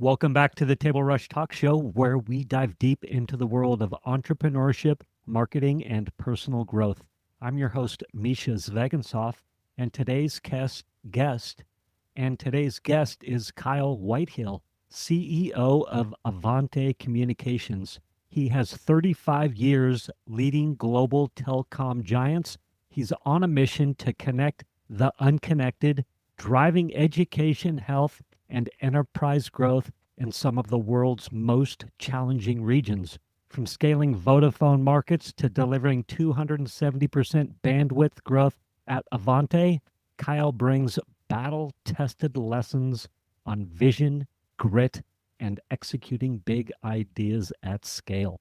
Welcome back to the Table Rush Talk Show, where we dive deep into the world of entrepreneurship, marketing, and personal growth. I'm your host, Misha Zvegansoff, and guest today's guest is Kyle Whitehill, CEO of Avanti Communications. He has 35 years leading global telecom giants. He's on a mission to connect the unconnected, driving education, health, and enterprise growth in some of the world's most challenging regions. From scaling Vodafone markets to delivering 270% bandwidth growth at Avanti, Kyle brings battle tested lessons on vision, grit, and executing big ideas at scale.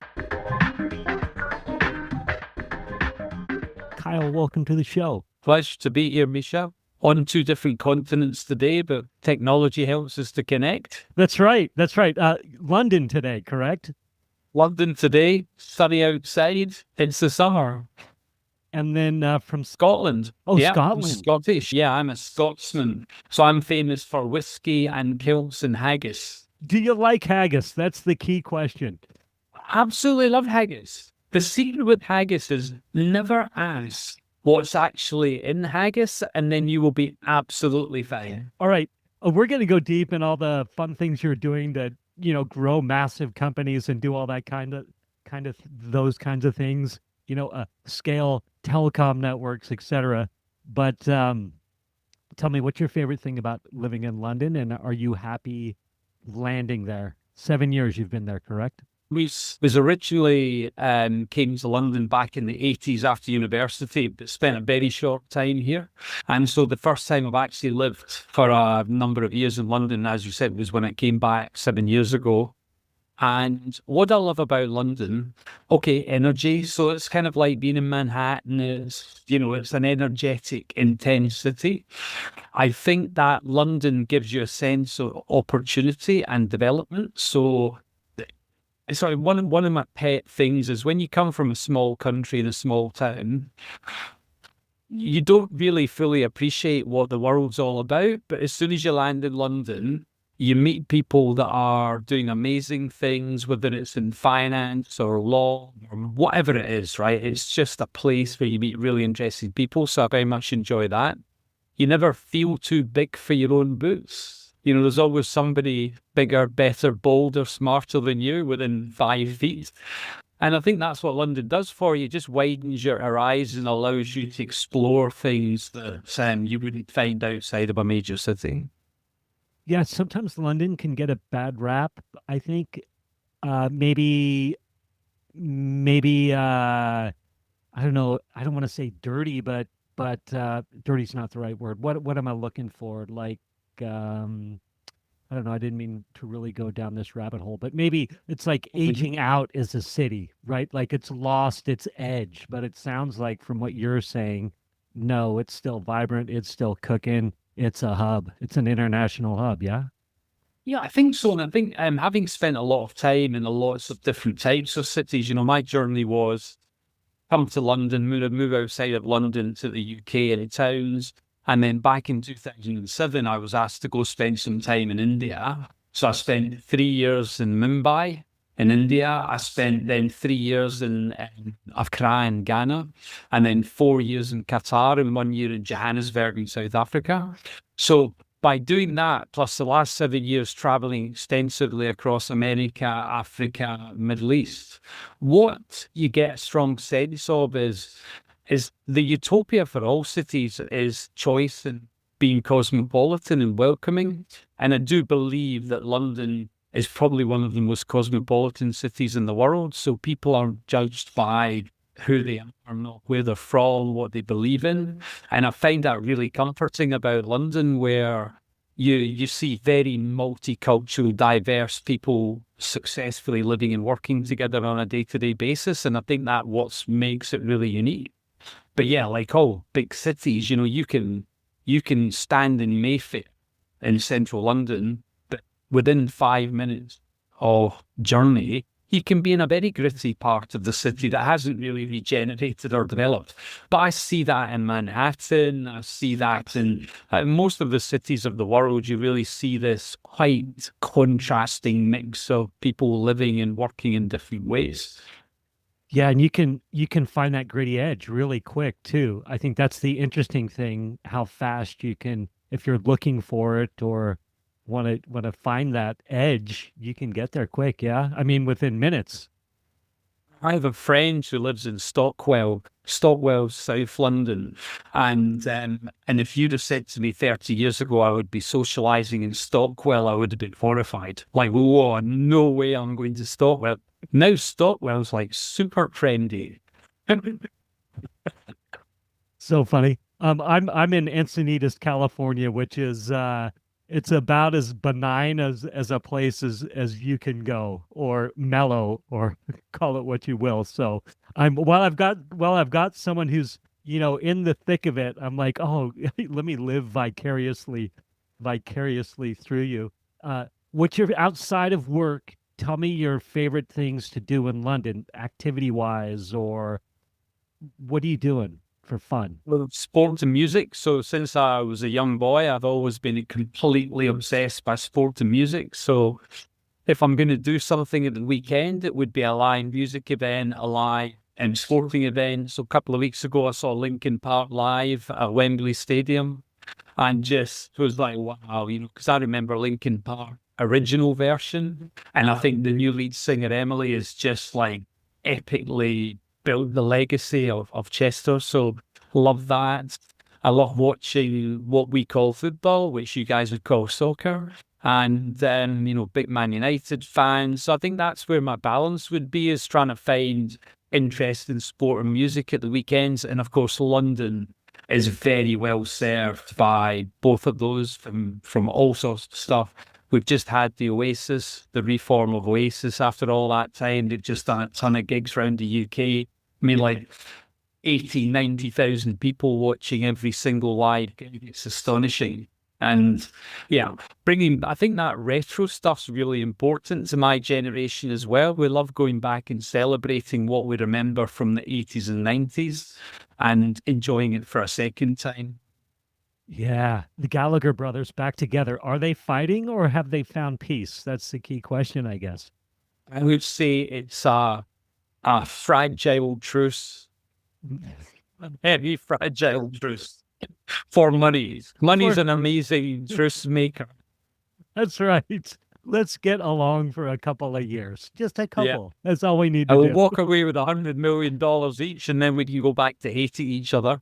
Kyle, welcome to the show. Pleasure to be here, Misha. On two different continents today, but technology helps us to connect. That's right. That's right. London today, correct? London today, sunny outside. It's the summer. And then from Scotland. Oh, yeah, Scotland. I'm Scottish. Yeah, I'm a Scotsman. So I'm famous for whiskey and kilts and haggis. Do you like haggis? That's the key question. Absolutely love haggis. The secret with haggis is never ask what's actually in haggis, and then you will be absolutely fine. All right. We're going to go deep in all the fun things you're doing to, grow massive companies and do all that kind of those kinds of things, scale telecom networks, etc. But tell me, what's your favorite thing about living in London, and are you happy landing there? 7 years you've been there, correct? Was originally came to London back in the 80s after university, but spent a very short time here. And so the first time I've actually lived for a number of years in London, as you said, was when I came back 7 years ago. And what I love about London, energy. So it's kind of like being in Manhattan. It's an energetic, intense city. I think that London gives you a sense of opportunity and development. So sorry, one of my pet things is when you come from a small country in a small town, you don't really fully appreciate what the world's all about. But as soon as you land in London, you meet people that are doing amazing things, whether it's in finance or law or whatever it is, right? It's just a place where you meet really interesting people. So I very much enjoy that. You never feel too big for your own boots. There's always somebody bigger, better, bolder, smarter than you within 5 feet. And I think that's what London does for you. It just widens your horizon and allows you to explore things that you wouldn't find outside of a major city. Yeah, sometimes London can get a bad rap. I think maybe I don't know. I don't want to say dirty, but dirty's not the right word. What am I looking for? Like I don't know. I didn't mean to really go down this rabbit hole, but maybe it's like aging out as a city, right? Like it's lost its edge, but it sounds like from what you're saying, no, it's still vibrant. It's still cooking. It's a hub. It's an international hub. Yeah. Yeah, I think so. And I think having spent a lot of time in lots of different types of cities, my journey was come to London, move outside of London to the UK and towns. And then back in 2007, I was asked to go spend some time in India. So I spent 3 years in Mumbai in India. I spent then 3 years in Accra in Ghana, and then 4 years in Qatar and 1 year in Johannesburg in South Africa. So by doing that, plus the last 7 years traveling extensively across America, Africa, Middle East, what you get a strong sense of is the utopia for all cities is choice and being cosmopolitan and welcoming. And I do believe that London is probably one of the most cosmopolitan cities in the world. So people aren't judged by who they are, not where they're from, what they believe in. And I find that really comforting about London, where you see very multicultural, diverse people successfully living and working together on a day-to-day basis. And I think that what makes it really unique. But yeah, like all big cities, you can stand in Mayfair in central London, but within 5 minutes of journey, you can be in a very gritty part of the city that hasn't really regenerated or developed. But I see that in Manhattan. I see that in most of the cities of the world. You really see this quite contrasting mix of people living and working in different ways. Yeah, and you can find that gritty edge really quick too. I think that's the interesting thing, how fast you can, if you're looking for it or want to find that edge, you can get there quick. Yeah. I mean, within minutes. I have a friend who lives in Stockwell, South London, and if you'd have said to me 30 years ago I would be socialising in Stockwell, I would have been horrified. Like, whoa, no way I'm going to Stockwell. Now Stockwell's like super trendy. So funny. I'm in Encinitas, California, which is it's about as benign as a place as you can go, or mellow, or call it what you will. So I've got someone who's, in the thick of it. I'm like, oh, let me live vicariously through you. What's your outside of work? Tell me your favorite things to do in London, activity wise, or what are you doing for fun? Well, sport and music. So since I was a young boy, I've always been completely obsessed by sport and music. So if I'm going to do something at the weekend, it would be a live music event, a live sporting event. So a couple of weeks ago, I saw Linkin Park live at Wembley Stadium, and just was like, wow, because I remember Linkin Park original version, and I think the new lead singer Emily is just like epically built the legacy of Chester. So love that. I love watching what we call football, which you guys would call soccer. And then, big Man United fans. So I think that's where my balance would be, is trying to find interest in sport and music at the weekends. And of course, London is very well served by both of those from all sorts of stuff. We've just had the reform of Oasis after all that time. They've just done a ton of gigs around the UK. I mean, like 80, 90,000 people watching every single live gig. It's astonishing. And yeah, I think that retro stuff's really important to my generation as well. We love going back and celebrating what we remember from the 80s and 90s and enjoying it for a second time. Yeah, the Gallagher brothers back together. Are they fighting or have they found peace? That's the key question, I guess. I would say it's a fragile truce, a very fragile truce for money. Money's For an amazing truce maker. That's right. Let's get along for a couple of years. Just a Yeah. couple. That's all we need I to will do. walk away with $100 million each, and then we can go back to hating each other.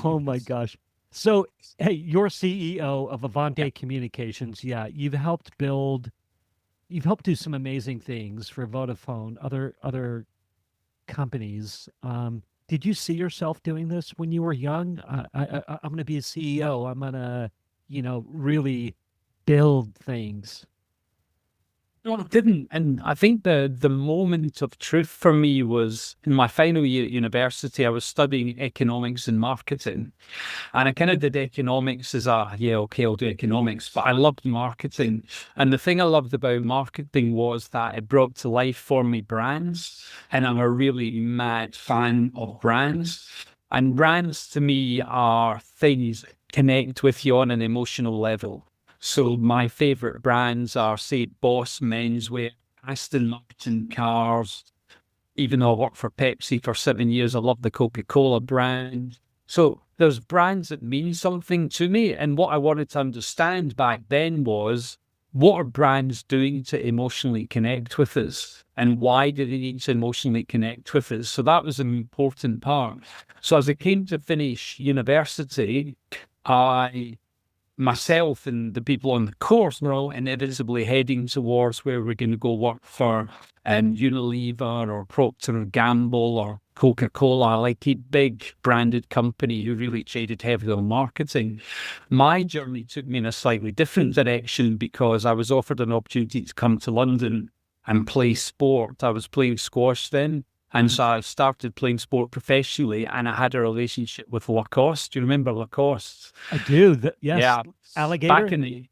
Oh my gosh. So, hey, you're CEO of Avanti Communications. Yeah, you've helped do some amazing things for Vodafone, other companies. Did you see yourself doing this when you were young? I'm going to be a CEO. I'm going to, really build things. No, I didn't. And I think the moment of truth for me was in my final year at university. I was studying economics and marketing. And I kind of did economics as okay, I'll do economics, but I loved marketing. And the thing I loved about marketing was that it brought to life for me brands. And I'm a really mad fan of brands. And brands to me are things that connect with you on an emotional level. So my favorite brands are, say, Boss Menswear, Aston Martin cars. Even though I worked for Pepsi for 7 years, I love the Coca-Cola brand. So there's brands that mean something to me. And what I wanted to understand back then was, what are brands doing to emotionally connect with us? And why do they need to emotionally connect with us? So that was an important part. So as I came to finish university, myself and the people on the course were all inevitably heading towards where we're going to go work for Unilever or Procter and Gamble or Coca-Cola, like a big branded company who really traded heavily on marketing. My journey took me in a slightly different direction because I was offered an opportunity to come to London and play sport. I was playing squash then. And so I started playing sport professionally, and I had a relationship with Lacoste. Do you remember Lacoste? I do. Yes. Yeah. Alligator. Back in the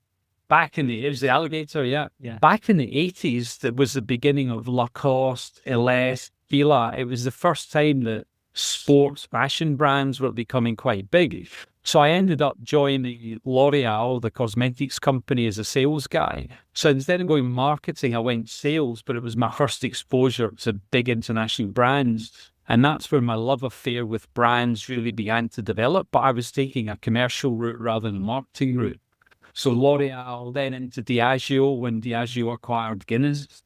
It was the alligator, yeah. Yeah. Back in the 80s, that was the beginning of Lacoste, Ellesse, Fila. It was the first time that sports fashion brands were becoming quite big. So I ended up joining L'Oreal, the cosmetics company, as a sales guy. So instead of going marketing, I went sales, but it was my first exposure to big international brands. And that's where my love affair with brands really began to develop. But I was taking a commercial route rather than a marketing route. So L'Oreal, then into Diageo when Diageo acquired Guinness.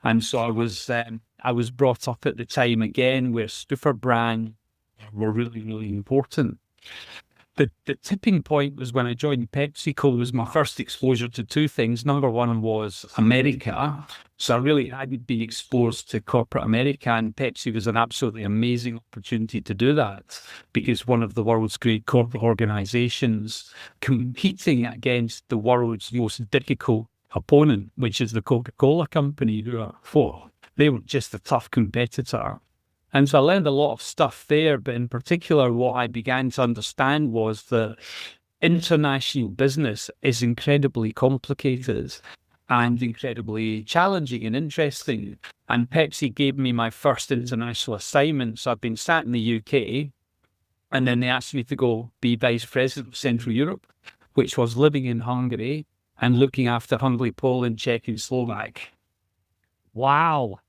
And so I was brought up at the time again where super brand were really, really important. The tipping point was when I joined PepsiCo. It was my first exposure to two things. Number one was America. So I would be exposed to corporate America, and Pepsi was an absolutely amazing opportunity to do that because one of the world's great corporate organizations competing against the world's most difficult opponent, which is the Coca-Cola company, they were just a tough competitor. And so I learned a lot of stuff there, but in particular, what I began to understand was that international business is incredibly complicated and incredibly challenging and interesting. And Pepsi gave me my first international assignment. So I've been sat in the UK, and then they asked me to go be vice president of Central Europe, which was living in Hungary and looking after Hungary, Poland, Czech, and Slovak. Wow.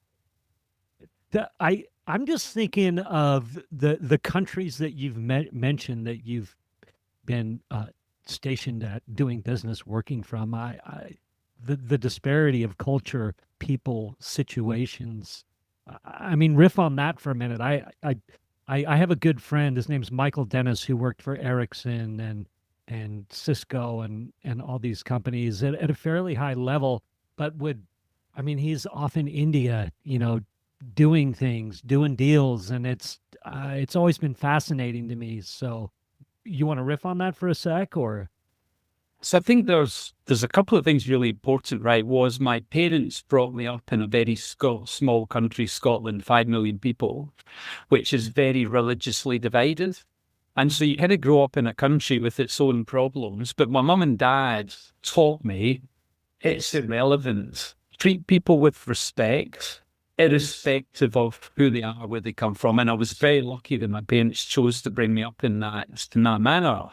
I'm just thinking of the countries that you've mentioned that you've been stationed at, doing business, working from. The disparity of culture, people, situations. I mean, riff on that for a minute. I have a good friend. His name's Michael Dennis, who worked for Ericsson and Cisco and all these companies at a fairly high level, but he's off in India, doing things, doing deals, and it's always been fascinating to me. So you want to riff on that for a sec, or? So I think there's a couple of things really important, right? Was my parents brought me up in a very small country, Scotland, 5 million people, which is very religiously divided. And so you kind of grow up in a country with its own problems. But my mum and dad taught me it's irrelevant. Treat people with respect, irrespective of who they are, where they come from. And I was very lucky that my parents chose to bring me up in that manner.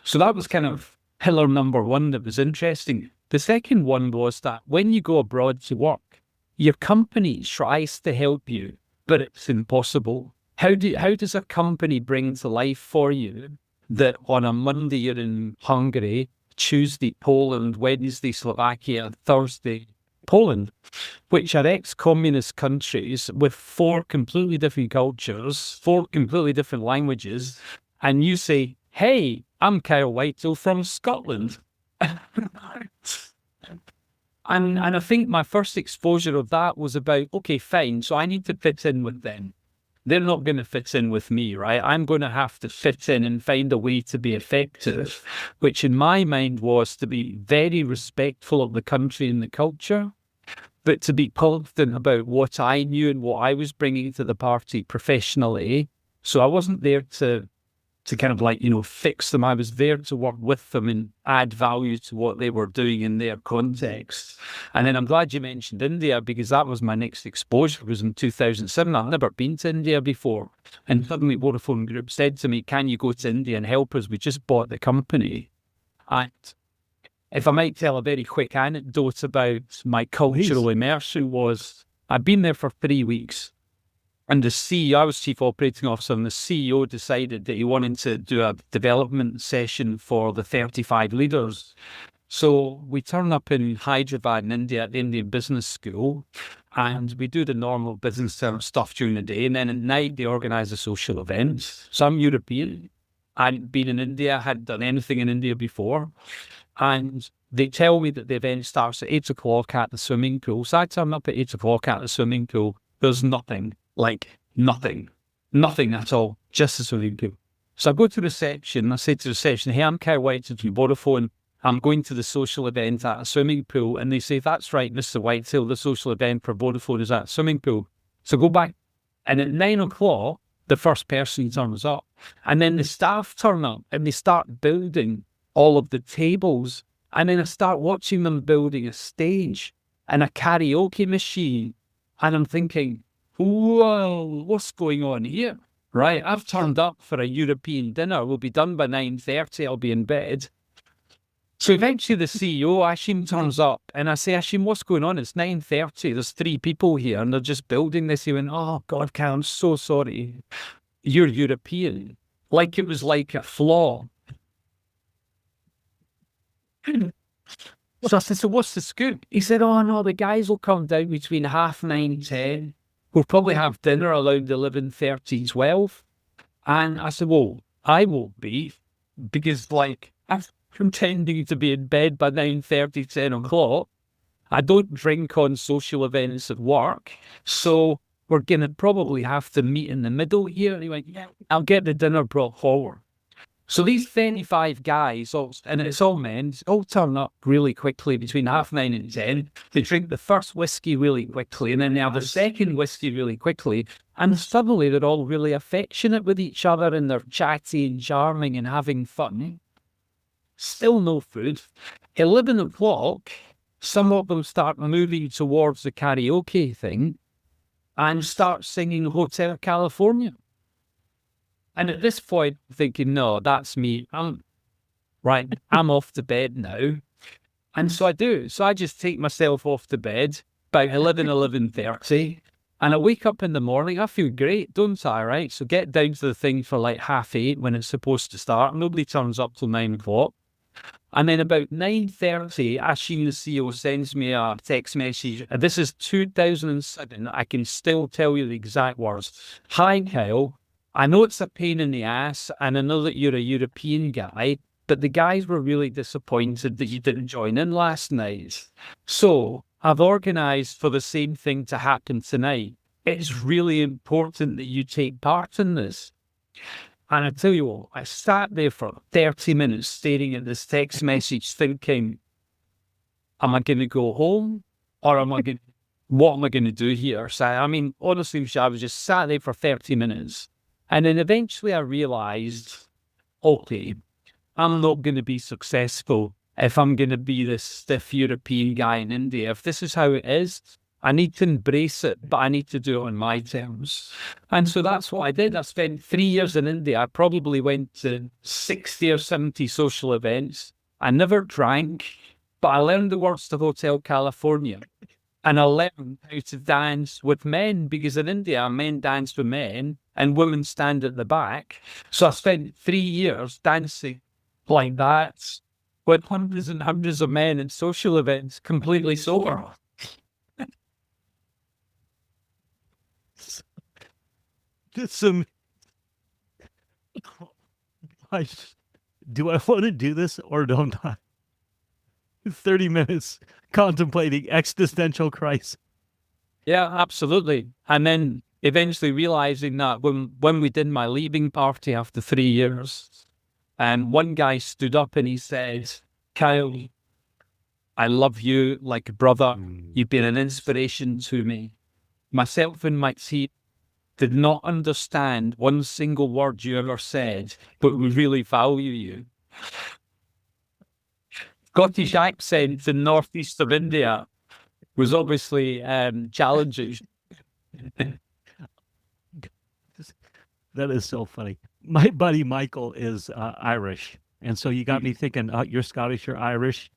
So that was kind of pillar number one that was interesting. The second one was that when you go abroad to work, your company tries to help you, but it's impossible. How does a company bring to life for you that on a Monday you're in Hungary, Tuesday Poland, Wednesday Slovakia, Thursday Poland, which are ex-communist countries with 4 completely different cultures, 4 completely different languages, and you say, hey, I'm Kyle Whitehill from Scotland. And I think my first exposure of that was about, okay, fine, so I need to fit in with them. They're not going to fit in with me, right? I'm going to have to fit in and find a way to be effective, which in my mind was to be very respectful of the country and the culture, but to be confident about what I knew and what I was bringing to the party professionally. So I wasn't there to kind of fix them. I was there to work with them and add value to what they were doing in their context. And then I'm glad you mentioned India, because that was my next exposure. It was in 2007. I'd never been to India before. And suddenly Vodafone Group said to me, can you go to India and help us? We just bought the company. And if I might tell a very quick anecdote about my cultural immersion was, I'd been there for 3 weeks. And the CEO, I was chief operating officer, and the CEO decided that he wanted to do a development session for the 35 leaders. So we turn up in Hyderabad in India at the Indian Business School, and we do the normal business stuff during the day. And then at night, they organize a social event. So I'm European. I'd been in India, hadn't done anything in India before. And they tell me that the event starts at 8 o'clock at the swimming pool. So I turn up at 8 o'clock at the swimming pool. There's nothing. Nothing at all, just a swimming pool. So I go to reception, I say to reception, hey, I'm Kyle Whitehill from Vodafone. I'm going to the social event at a swimming pool. And they say, that's right, Mr. Whitehill, the social event for Vodafone is at a swimming pool. So go back. And at 9 o'clock, the first person turns up. And then the staff turn up and they start building all of the tables And then I start watching them building a stage and a karaoke machine. And I'm thinking, whoa, what's going on here? Right, I've turned up for a European dinner. We'll be done by 9:30. I'll be in bed. So eventually the CEO, Ashim, turns up and I say, Ashim, what's going on? It's 9:30. There's 3 people here and they're just building this. He went, oh, God, Kyle, I'm so sorry. You're European. Like it was like a flaw. So I said, so what's the scoop? He said, oh, no, the guys will come down between 9:30, 10. We'll probably have dinner around 11:30, 12. And I said, well, I won't be because, like, I'm pretending to be in bed by 9:30, 10 o'clock. I don't drink on social events at work. So we're going to probably have to meet in the middle here. And he went, yeah, I'll get the dinner brought forward. So these 35 guys, and it's all men, all turn up really quickly between 9:30 and 10. They drink the first whiskey really quickly, and then they have the second whiskey really quickly. And suddenly they're all really affectionate with each other and they're chatty and charming and having fun. Still no food. 11 o'clock, some of them start moving towards the karaoke thing and start singing Hotel California. And at this point, I'm thinking, no, that's me. I'm off to bed now. And so I do. So I just take myself off to bed about 11:30. And I wake up in the morning. I feel great, don't I, right? So get down to the thing for like 8:30 when it's supposed to start. Nobody turns up till 9 o'clock. And then about 9:30, Ashim, the CEO, sends me a text message. This is 2007. I can still tell you the exact words. Hi, Kyle. I know it's a pain in the ass, and I know that you're a European guy, but the guys were really disappointed that you didn't join in last night. So I've organised for the same thing to happen tonight. It's really important that you take part in this. And I tell you what, I sat there for 30 minutes staring at this text message thinking, am I going to go home or what am I going to do here? So, I mean, honestly, I was just sat there for 30 minutes. And then eventually I realized, okay, I'm not going to be successful if I'm going to be this stiff European guy in India. If this is how it is, I need to embrace it, but I need to do it on my terms. And so that's what I did. I spent 3 years in India. I probably went to 60 or 70 social events. I never drank, but I learned the words to Hotel California. And I learned how to dance with men, because in India, men dance with men and women stand at the back. So I spent 3 years dancing like that with hundreds and hundreds of men in social events, completely sober. Do I want to do this or don't I? 30 minutes contemplating existential crisis. Yeah, absolutely. And then eventually realizing that when we did my leaving party after 3 years, and one guy stood up and he said, Kyle, I love you like a brother. You've been an inspiration to me. Myself and my team did not understand one single word you ever said, but we really value you. Scottish accent in northeast of India was obviously challenging. That is so funny. My buddy Michael is Irish. And so you got me thinking, you're Scottish, you're Irish.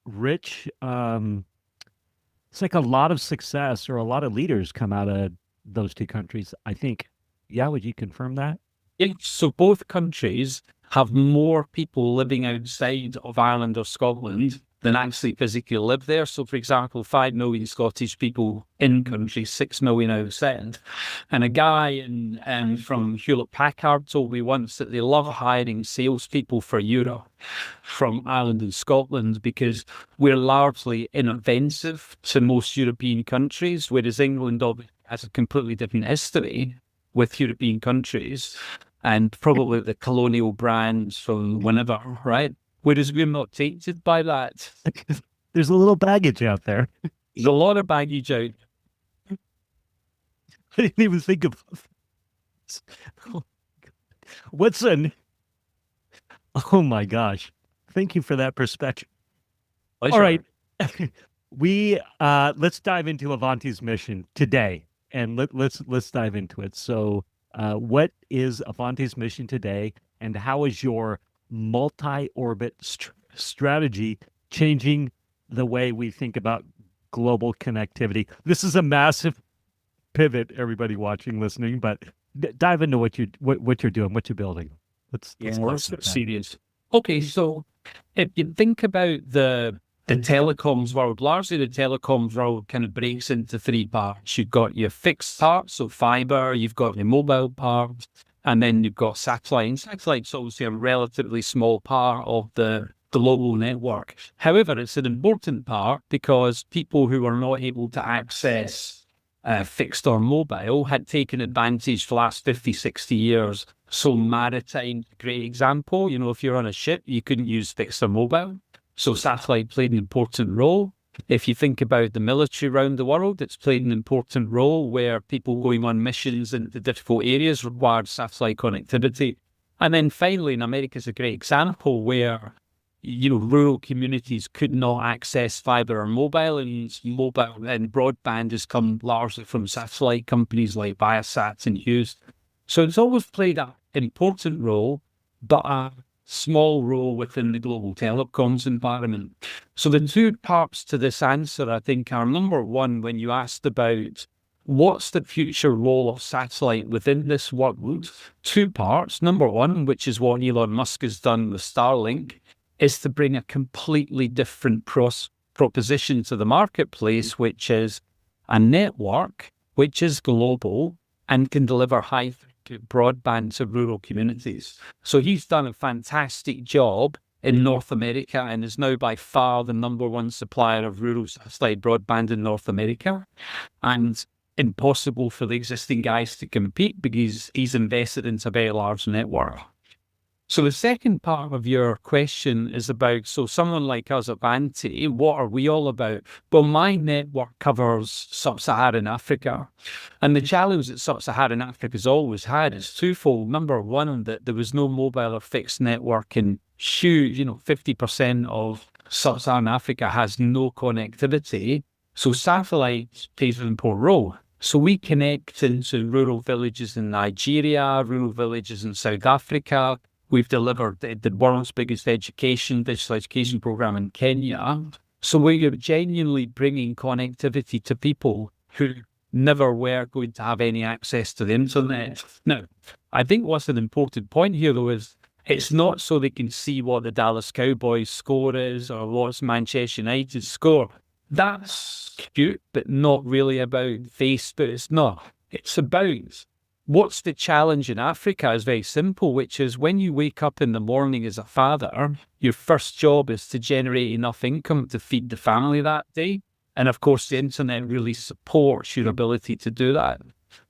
Rich, it's like a lot of success or a lot of leaders come out of those two countries, I think. Yeah, would you confirm that? Yeah, so both countries have more people living outside of Ireland or Scotland than actually physically live there. So, for example, 5 million Scottish people in country, 6 million outside. And a guy from Hewlett Packard told me once that they love hiring salespeople for Europe from Ireland and Scotland because we're largely inoffensive to most European countries, whereas England has a completely different history with European countries and probably the colonial brands from whenever, right? Whereas we're not tainted by that. There's a little baggage out there. There's a lot of baggage out. I didn't even think of what's an. Oh my gosh! Thank you for that perspective. All right. We let's dive into Avanti's mission today, and let's dive into it. So, what is Avanti's mission today, and how is your multi-orbit strategy changing the way we think about global connectivity? This is a massive pivot, everybody watching, listening, but dive into what you're doing, what you're building. Let's Let's serious. Okay, so if you think about the telecoms world, largely the telecoms world kind of breaks into three parts. You've got your fixed part, so fiber, you've got your mobile part, and then you've got satellite. And satellite's obviously a relatively small part of the global network. However, it's an important part because people who are not able to access fixed or mobile had taken advantage for the last 50, 60 years. So maritime, great example. You know, if you're on a ship, you couldn't use fixed or mobile. So satellite played an important role. If you think about the military around the world, it's played an important role where people going on missions into difficult areas required satellite connectivity. And then finally, in America is a great example where, you know, rural communities could not access fiber or mobile, and broadband has come largely from satellite companies like Viasat and Hughes. So it's always played an important role, but a small role within the global telecoms environment. So the two parts to this answer, I think, are number one, when you asked about what's the future role of satellite within this world, two parts. Number one, which is what Elon Musk has done with Starlink, is to bring a completely different proposition to the marketplace, which is a network which is global and can deliver high broadband to rural communities. So he's done a fantastic job in North America and is now by far the number one supplier of rural satellite broadband in North America. And impossible for the existing guys to compete because he's invested into a very large network. So the second part of your question is about, so someone like us, Avanti, what are we all about? Well, my network covers sub-Saharan Africa. And the challenge that sub-Saharan Africa has always had is twofold. Number one, that there was no mobile or fixed network, and huge, 50% of sub-Saharan Africa has no connectivity. So satellite plays an important role. So we connect into rural villages in Nigeria, rural villages in South Africa. We've delivered the world's biggest digital education program in Kenya. So we're genuinely bringing connectivity to people who never were going to have any access to the internet. Now, I think what's an important point here, though, is it's not so they can see what the Dallas Cowboys score is or what's Manchester United's score. That's cute, but not really about Facebook. It's not. It's about what's the challenge in Africa is very simple, which is when you wake up in the morning as a father, your first job is to generate enough income to feed the family that day. And of course, the internet really supports your ability to do that.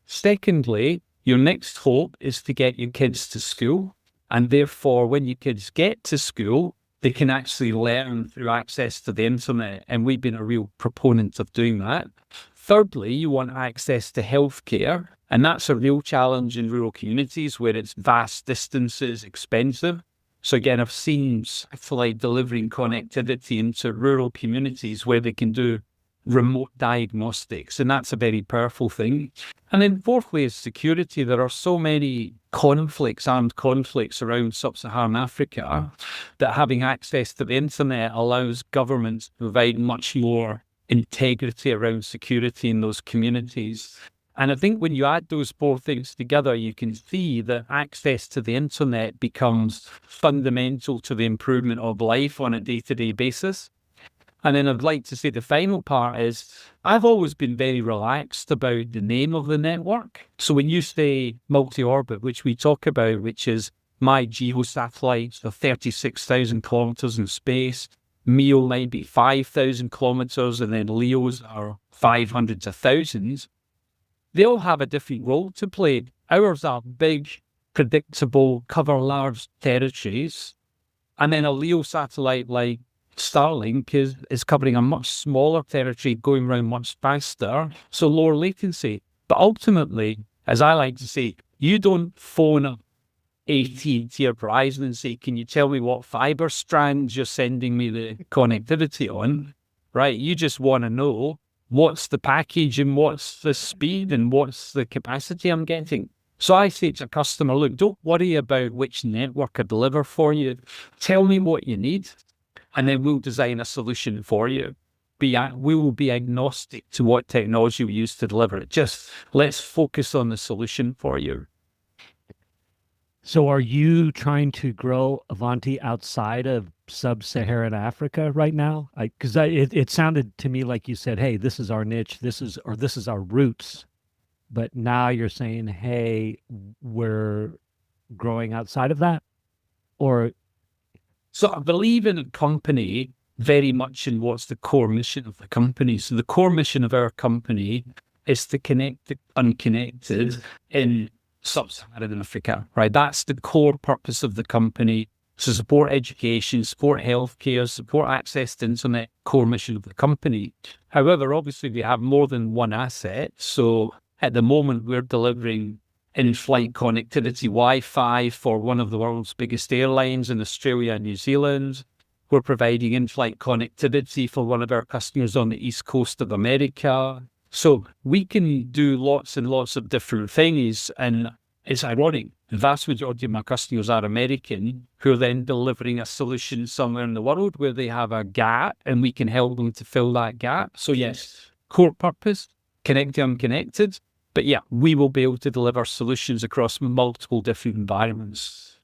Secondly, your next hope is to get your kids to school. And therefore, when your kids get to school, they can actually learn through access to the internet. And we've been a real proponent of doing that. Thirdly, you want access to healthcare. And that's a real challenge in rural communities where it's vast distances, expensive. So again, I've seen satellite delivering connectivity into rural communities where they can do remote diagnostics. And that's a very powerful thing. And then fourthly is security. There are so many armed conflicts around sub-Saharan Africa that having access to the internet allows governments to provide much more integrity around security in those communities. And I think when you add those four things together, you can see that access to the internet becomes fundamental to the improvement of life on a day-to-day basis. And then I'd like to say the final part is I've always been very relaxed about the name of the network. So when you say multi-orbit, which we talk about, which is my geo satellites are 36,000 kilometers in space, MEO might be 5,000 kilometers, and then LEOs are 500 to thousands. They all have a different role to play. Ours are big, predictable, cover large territories. And then a LEO satellite like Starlink is covering a much smaller territory, going around much faster, so lower latency. But ultimately, as I like to say, you don't phone up AT&T or Verizon and say, can you tell me what fiber strands you're sending me the connectivity on? Right? You just want to know what's the package and what's the speed and what's the capacity I'm getting. So I say to a customer, look, don't worry about which network I deliver for you. Tell me what you need, and then we'll design a solution for you. We will be agnostic to what technology we use to deliver it. Just let's focus on the solution for you. So are you trying to grow Avanti outside of sub-Saharan Africa right now? Because it sounded to me like you said, hey, this is our niche, this is our roots. But now you're saying, hey, we're growing outside of that? Or So I believe in a company very much in what's the core mission of the company. So the core mission of our company is to connect the unconnected in sub-Saharan Africa, right? That's the core purpose of the company. So support education, support healthcare, support access to internet, core mission of the company. However, obviously we have more than one asset. So at the moment we're delivering in-flight connectivity Wi-Fi for one of the world's biggest airlines in Australia and New Zealand. We're providing in-flight connectivity for one of our customers on the East Coast of America. So we can do lots and lots of different things. And it's ironic, the vast majority of my customers are American, who are then delivering a solution somewhere in the world where they have a gap and we can help them to fill that gap. So yes, core purpose, connect the unconnected. But yeah, we will be able to deliver solutions across multiple different environments.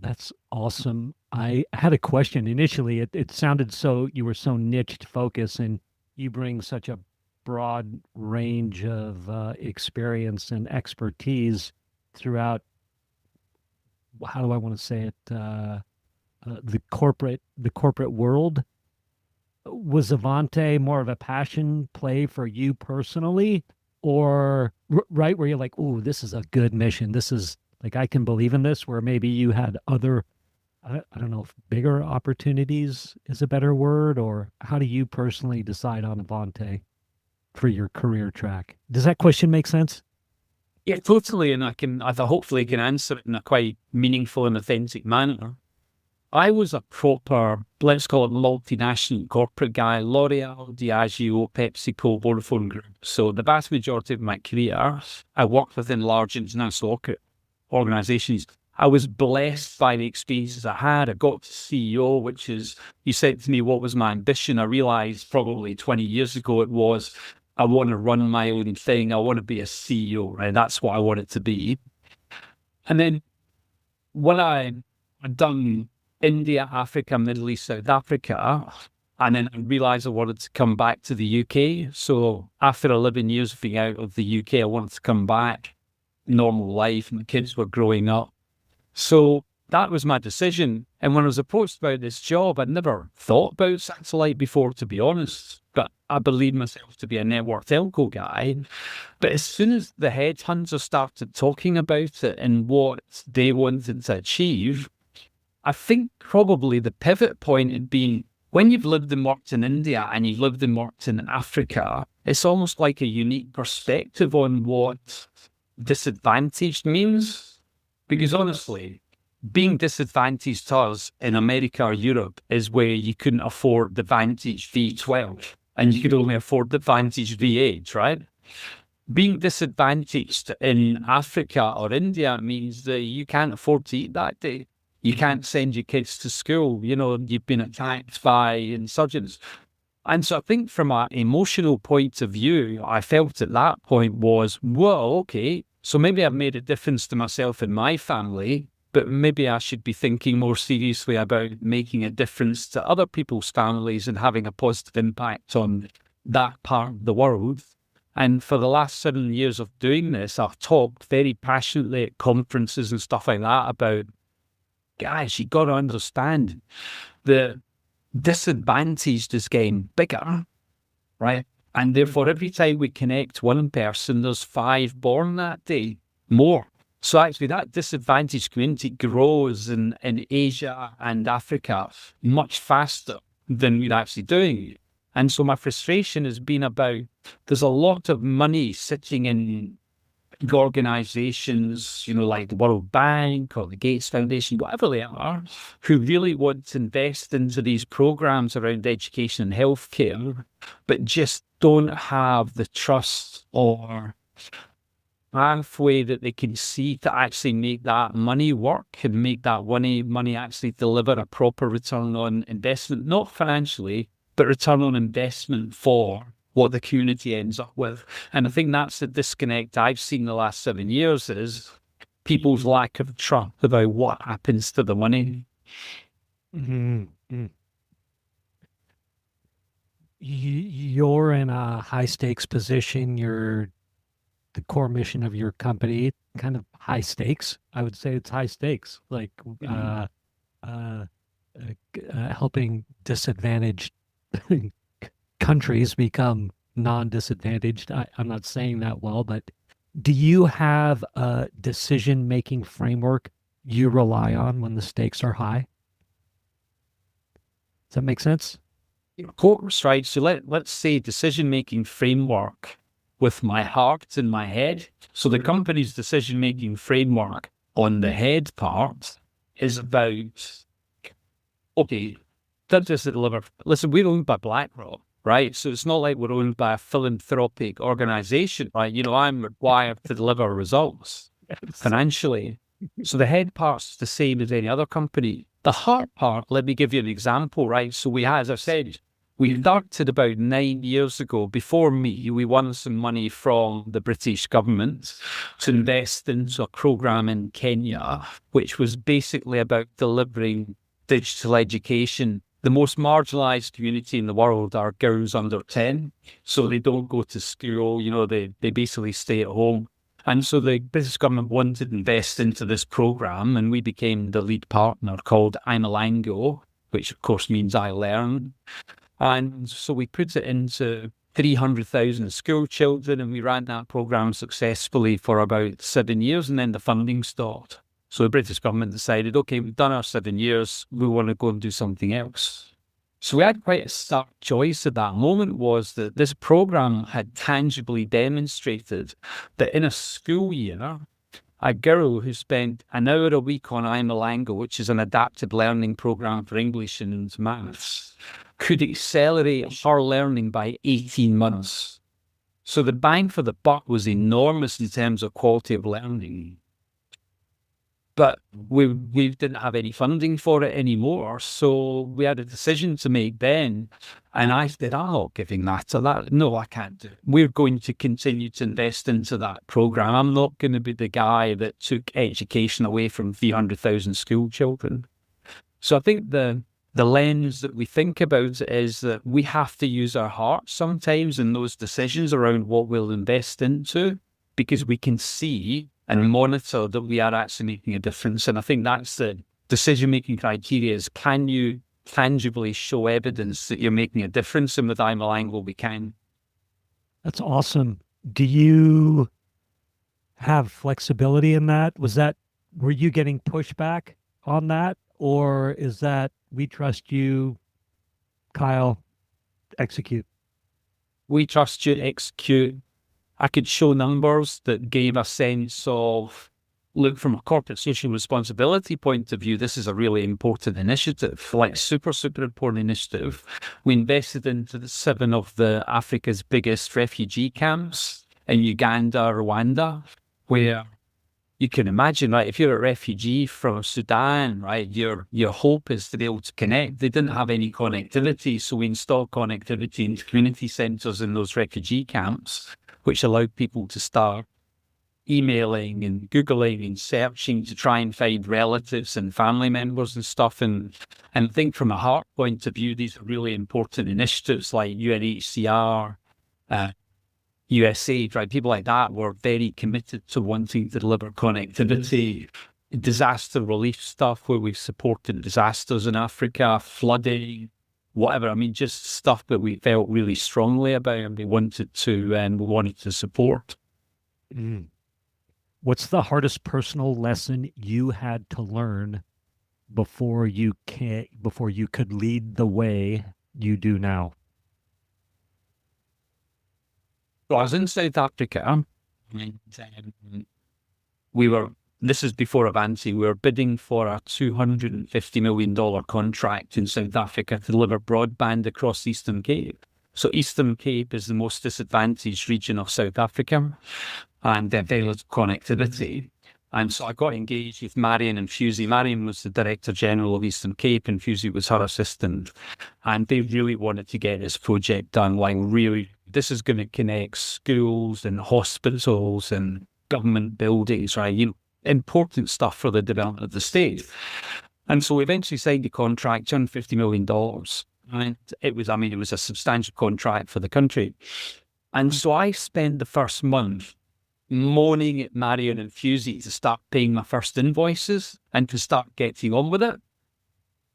that's awesome. I had a question. Initially, it sounded so you were so niche focused and you bring such a broad range of experience and expertise throughout, how do I want to say it, the corporate world. Was Avante more of a passion play for you personally, or right where you're like, "Oh, this is a good mission. This is like I can believe in this." Where maybe you had other, I don't know if bigger opportunities is a better word, or how do you personally decide on Avante for your career track? Does that question make sense? Yeah, totally. And I hopefully can answer it in a quite meaningful and authentic manner. I was a proper, let's call it multinational corporate guy, L'Oreal, Diageo, PepsiCo, Vodafone Group. So the vast majority of my career, I worked within large international organizations. I was blessed by the experiences I had. I got to CEO, which is, you said to me, what was my ambition? I realized probably 20 years ago it was, I want to run my own thing. I want to be a CEO, right? That's what I wanted to be. And then when I'd done India, Africa, Middle East, South Africa, and then I realized I wanted to come back to the UK. So after 11 years of being out of the UK, I wanted to come back, normal life. My kids were growing up. So that was my decision. And when I was approached about this job, I'd never thought about satellite before, to be honest. But I believed myself to be a network telco guy. But as soon as the headhunters started talking about it and what they wanted to achieve, I think probably the pivot point had been when you've lived and worked in India and you've lived and worked in Africa, it's almost like a unique perspective on what disadvantaged means. Because honestly, being disadvantaged to us in America or Europe is where you couldn't afford the Vantage V12 and you could only afford the Vantage V8, right? Being disadvantaged in Africa or India means that you can't afford to eat that day. You can't send your kids to school. You know, you've been attacked by insurgents. And so I think from an emotional point of view, I felt at that point was, well, okay, so maybe I've made a difference to myself and my family, but maybe I should be thinking more seriously about making a difference to other people's families and having a positive impact on that part of the world. And for the last 7 years of doing this, I've talked very passionately at conferences and stuff like that about, guys, you got to understand the disadvantage is getting bigger, right? And therefore, every time we connect one person, there's 5 born that day, more. So actually, that disadvantaged community grows in Asia and Africa much faster than we're actually doing. And so my frustration has been about, there's a lot of money sitting in organizations, like the World Bank or the Gates Foundation, whatever they are, who really want to invest into these programs around education and healthcare, but just don't have the trust or pathway that they can see to actually make that money work and make that money actually deliver a proper return on investment, not financially, but return on investment for what the community ends up with. And I think that's the disconnect I've seen the last 7 years is people's lack of trust about what happens to the money. Mm-hmm. You're in a high stakes position. The core mission of your company, kind of high stakes. I would say it's high stakes, like uh, helping disadvantaged countries become non-disadvantaged. I'm not saying that well, but do you have a decision-making framework you rely on when the stakes are high? Does that make sense? Of course, right? So let's say decision-making framework with my heart in my head. So the company's decision-making framework on the head part is about, okay, that just deliver. Listen, we're owned by BlackRock, right? So it's not like we're owned by a philanthropic organization, right? I'm required to deliver results financially. So the head part's the same as any other company. The heart part, let me give you an example, right? So we had, as I said, we started about 9 years ago. Before me, we won some money from the British government to invest into a program in Kenya, which was basically about delivering digital education. The most marginalized community in the world are girls under 10. So they don't go to school, they basically stay at home. And so the British government wanted to invest into this program, and we became the lead partner called I'm a Lango, which of course means I learn. And so we put it into 300,000 school children, and we ran that program successfully for about 7 years, and then the funding stopped. So the British government decided, okay, we've done our 7 years, we want to go and do something else. So we had quite a stark choice at that moment, was that this program had tangibly demonstrated that in a school year, a girl who spent an hour a week on I'm a Lango, which is an adapted learning program for English and maths, could accelerate her learning by 18 months. So the bang for the buck was enormous in terms of quality of learning. But we didn't have any funding for it anymore. So we had a decision to make then. And I said, I'm not giving that to that. No, I can't do it. We're going to continue to invest into that program. I'm not going to be the guy that took education away from 300,000 school children. So I think the lens that we think about is that we have to use our heart sometimes in those decisions around what we'll invest into, because we can see and monitor that we are actually making a difference. And I think that's the decision-making criteria is, can you tangibly show evidence that you're making a difference? And with I'm a Lango, we can. That's awesome. Do you have flexibility in that? Were you getting pushback on that? Or is that, we trust you, Kyle, execute? We trust you, execute. I could show numbers that gave a sense of, look, from a corporate social responsibility point of view, this is a really important initiative, like super, super important initiative. We invested into 7 of the Africa's biggest refugee camps in Uganda, Rwanda, where you can imagine, right, if you're a refugee from Sudan, right, your hope is to be able to connect. They didn't have any connectivity, so we installed connectivity into community centres in those refugee camps, which allowed people to start emailing and Googling and searching to try and find relatives and family members and stuff. And I think from a heart point of view, these are really important initiatives like UNHCR, USAID, right? People like that were very committed to wanting to deliver connectivity, disaster relief stuff where we've supported disasters in Africa, flooding, whatever. I mean, just stuff that we felt really strongly about and we wanted to support. Mm. What's the hardest personal lesson you had to learn before you could lead the way you do now? So I was in South Africa And we were, this is before Avanti, we were bidding for a $250 million contract in South Africa to deliver broadband across the Eastern Cape. So Eastern Cape is the most disadvantaged region of South Africa, and very little connectivity. And so I got engaged with Marion and Fusey. Marion was the Director General of Eastern Cape and Fusey was her assistant. And they really wanted to get this project done. Like, really, this is going to connect schools and hospitals and government buildings, right? You know, important stuff for the development of the state. And so we eventually signed the contract, $250 million. And it was a substantial contract for the country. And so I spent the first month moaning at Marion and Fusey to start paying my first invoices and to start getting on with it.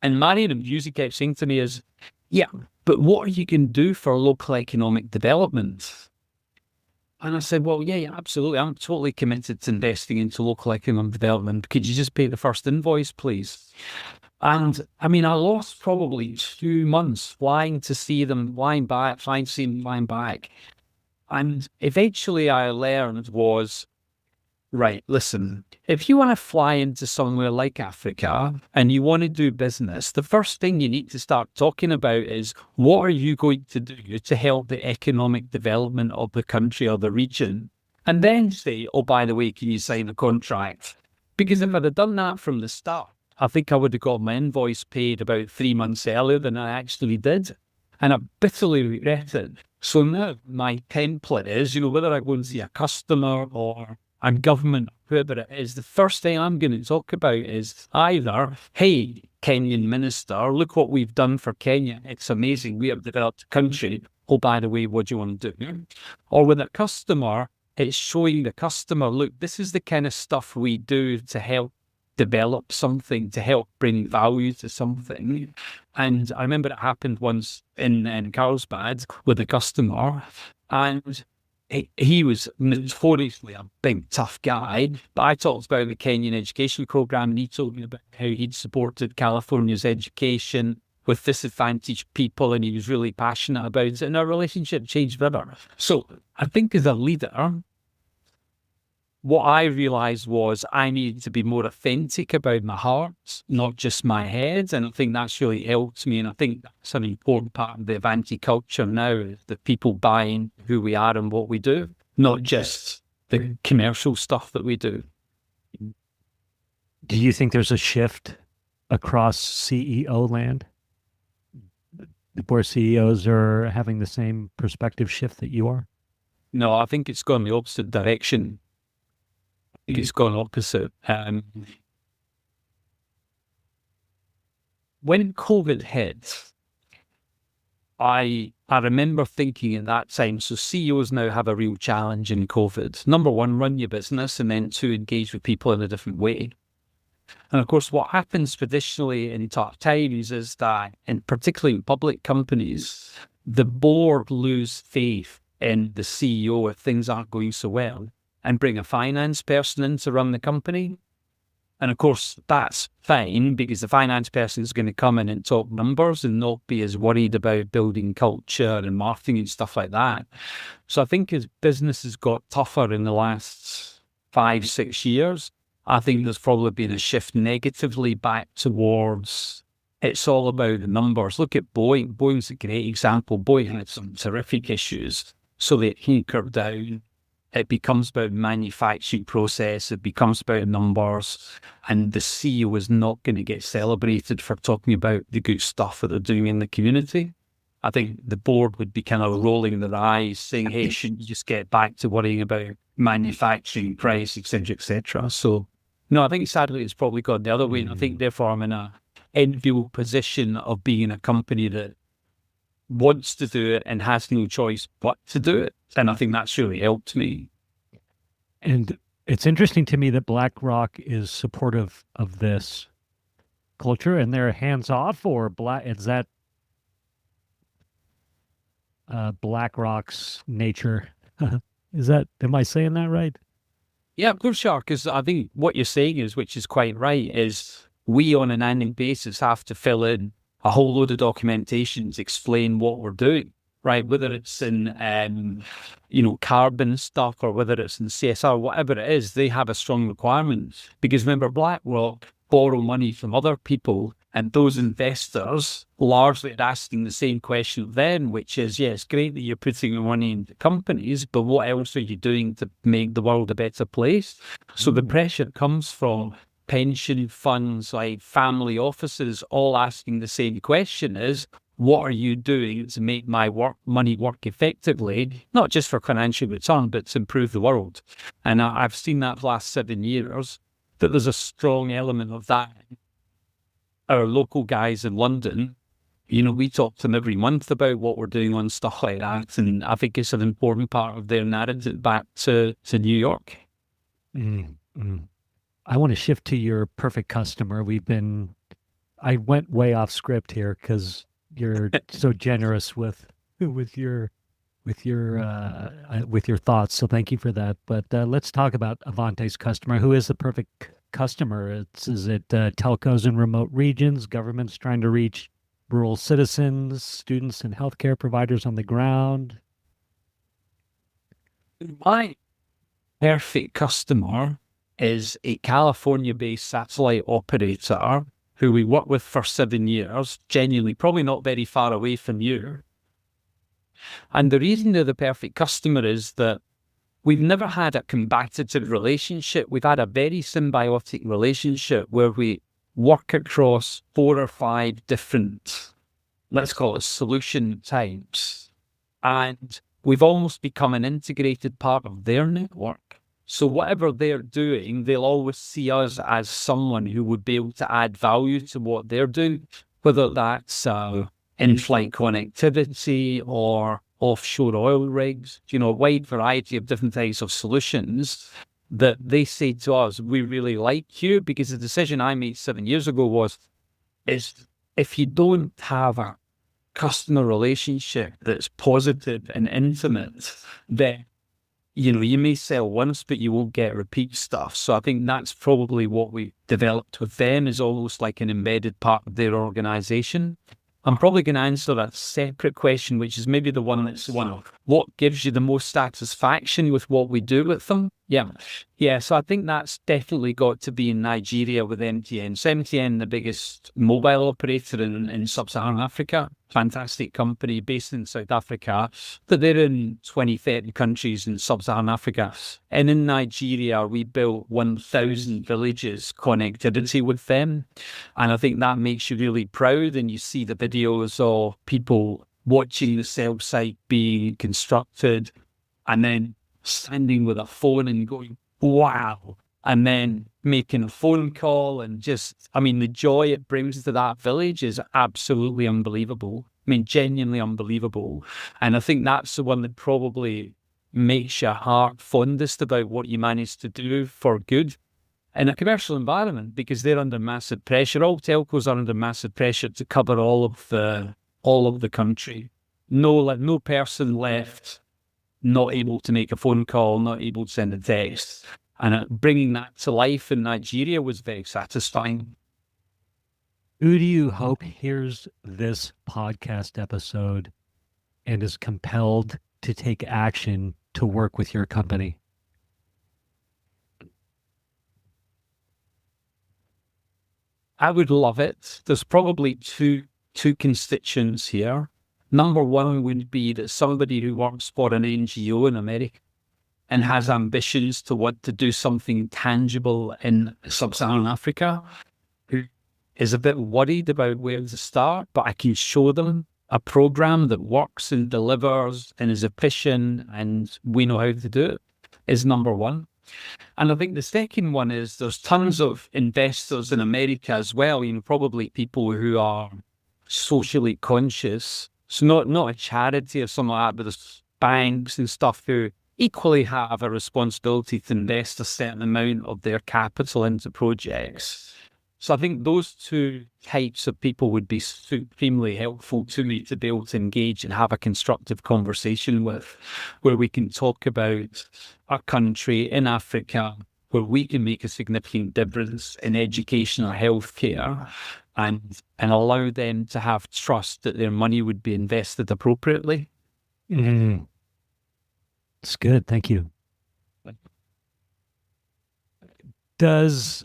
And Marion and Fusey kept saying to me is, yeah, but what are you going to do for local economic development? And I said, well, yeah, absolutely. I'm totally committed to investing into local economic development. Could you just pay the first invoice, please? And I mean, I lost probably 2 months flying to see them, flying to see them, flying back. And eventually I learned was, right, listen, if you want to fly into somewhere like Africa and you want to do business, the first thing you need to start talking about is, what are you going to do to help the economic development of the country or the region? And then say, oh, by the way, can you sign a contract? Because if I'd have done that from the start, I think I would have got my invoice paid about 3 months earlier than I actually did. And I bitterly regret it. So now my template is, you know, whether I go and see a customer or a government, whoever it is, the first thing I'm going to talk about is either, hey, Kenyan minister, look what we've done for Kenya. It's amazing. We have developed a country. Oh, by the way, what do you want to do? Or with a customer, it's showing the customer, look, this is the kind of stuff we do to help develop something, to help bring value to something. And I remember it happened once in Carlsbad with a customer, and he was notoriously a big, tough guy. But I talked about the Kenyan education program, and he told me about how he'd supported California's education with disadvantaged people, and he was really passionate about it, and our relationship changed forever. So I think as a leader, what I realized was I needed to be more authentic about my heart, not just my head. And I think that's really helped me. And I think that's an important part of the Avanti culture now, is that people buying who we are and what we do, not just the commercial stuff that we do. Do you think there's a shift across CEO land where CEOs are having the same perspective shift that you are? No, I think it's gone the opposite direction. It's gone opposite. When COVID hit, I remember thinking at that time, so CEOs now have a real challenge in COVID. Number one, run your business, and then two, engage with people in a different way. And of course, what happens traditionally in tough times is that, and particularly in public companies, the board lose faith in the CEO if things aren't going so well, and bring a finance person in to run the company. And of course, that's fine, because the finance person is going to come in and talk numbers and not be as worried about building culture and marketing and stuff like that. So I think as business has got tougher in the last 5-6 years, I think there's probably been a shift negatively back towards, it's all about the numbers. Look at Boeing. Boeing's a great example. Boeing had some terrific issues, so they hunkered down. It becomes about manufacturing process. It becomes about numbers. And the CEO is not going to get celebrated for talking about the good stuff that they're doing in the community. I think the board would be kind of rolling their eyes saying, hey, shouldn't you just get back to worrying about manufacturing, price, et cetera, et cetera. So, no, I think sadly it's probably gone the other way. And I think therefore I'm in an enviable position of being a company that wants to do it and has no choice but to do it. And I think that's really helped me. And it's interesting to me that BlackRock is supportive of this culture, and they're hands off, or is that BlackRock's nature? Am I saying that right? Yeah, of course, Shark, because I think what you're saying is, which is quite right, is we on an annual basis have to fill in a whole load of documentation to explain what we're doing. right? Whether it's in, carbon stuff or whether it's in CSR, whatever it is, they have a strong requirement. Because remember, BlackRock borrow money from other people, and those investors largely are asking the same question then, which is, yes, great that you're putting your money into companies, but what else are you doing to make the world a better place? So the pressure comes from pension funds, like family offices, all asking the same question is, what are you doing to make my money work effectively, not just for financial return, but to improve the world? And I've seen that the last 7 years, that there's a strong element of that. Our local guys in London, we talk to them every month about what we're doing on stuff like that. And I think it's an important part of their narrative back to New York. Mm-hmm. I want to shift to your perfect customer. I went way off script here because you're so generous with your thoughts. So thank you for that. But let's talk about Avante's customer. Who is the perfect customer? Is it telcos in remote regions, governments trying to reach rural citizens, students and healthcare providers on the ground? My perfect customer is a California-based satellite operator who we worked with for 7 years, genuinely, probably not very far away from you. And the reason they're the perfect customer is that we've never had a combative relationship. We've had a very symbiotic relationship where we work across 4 or 5 different, let's call it, solution types. And we've almost become an integrated part of their network. So whatever they're doing, they'll always see us as someone who would be able to add value to what they're doing, whether that's in-flight connectivity or offshore oil rigs, a wide variety of different types of solutions that they say to us, we really like you, because the decision I made 7 years ago is if you don't have a customer relationship that's positive and intimate, then you may sell once, but you won't get repeat stuff. So I think that's probably what we developed with them, is almost like an embedded part of their organization. I'm probably going to answer a separate question, which is maybe the one that's what gives you the most satisfaction with what we do with them? Yeah. So I think that's definitely got to be in Nigeria with MTN. So MTN, the biggest mobile operator in sub-Saharan Africa, fantastic company based in South Africa, but they're in 20, 30 countries in sub-Saharan Africa. And in Nigeria, we built 1,000 villages connectivity with them. And I think that makes you really proud. And you see the videos of people watching the cell site being constructed and then standing with a phone and going, wow, and then making a phone call and the joy it brings to that village is absolutely unbelievable. Genuinely unbelievable. And I think that's the one that probably makes your heart fondest about what you managed to do for good in a commercial environment, because they're under massive pressure. All telcos are under massive pressure to cover all of the country. No person left not able to make a phone call, not able to send a text. And bringing that to life in Nigeria was very satisfying. Who do you hope hears this podcast episode and is compelled to take action to work with your company? I would love it. There's probably two constituents here. Number one would be that somebody who works for an NGO in America and has ambitions to want to do something tangible in sub-Saharan Africa, who is a bit worried about where to start, but I can show them a program that works and delivers and is efficient and we know how to do it, is number one. And I think the second one is there's tons of investors in America as well, probably people who are socially conscious. So not a charity or something like that, but there's banks and stuff who equally have a responsibility to invest a certain amount of their capital into projects. So I think those two types of people would be supremely helpful to me to be able to engage and have a constructive conversation with, where we can talk about a country in Africa where we can make a significant difference in education or healthcare, and allow them to have trust that their money would be invested appropriately. Mm, it's good. Thank you. Does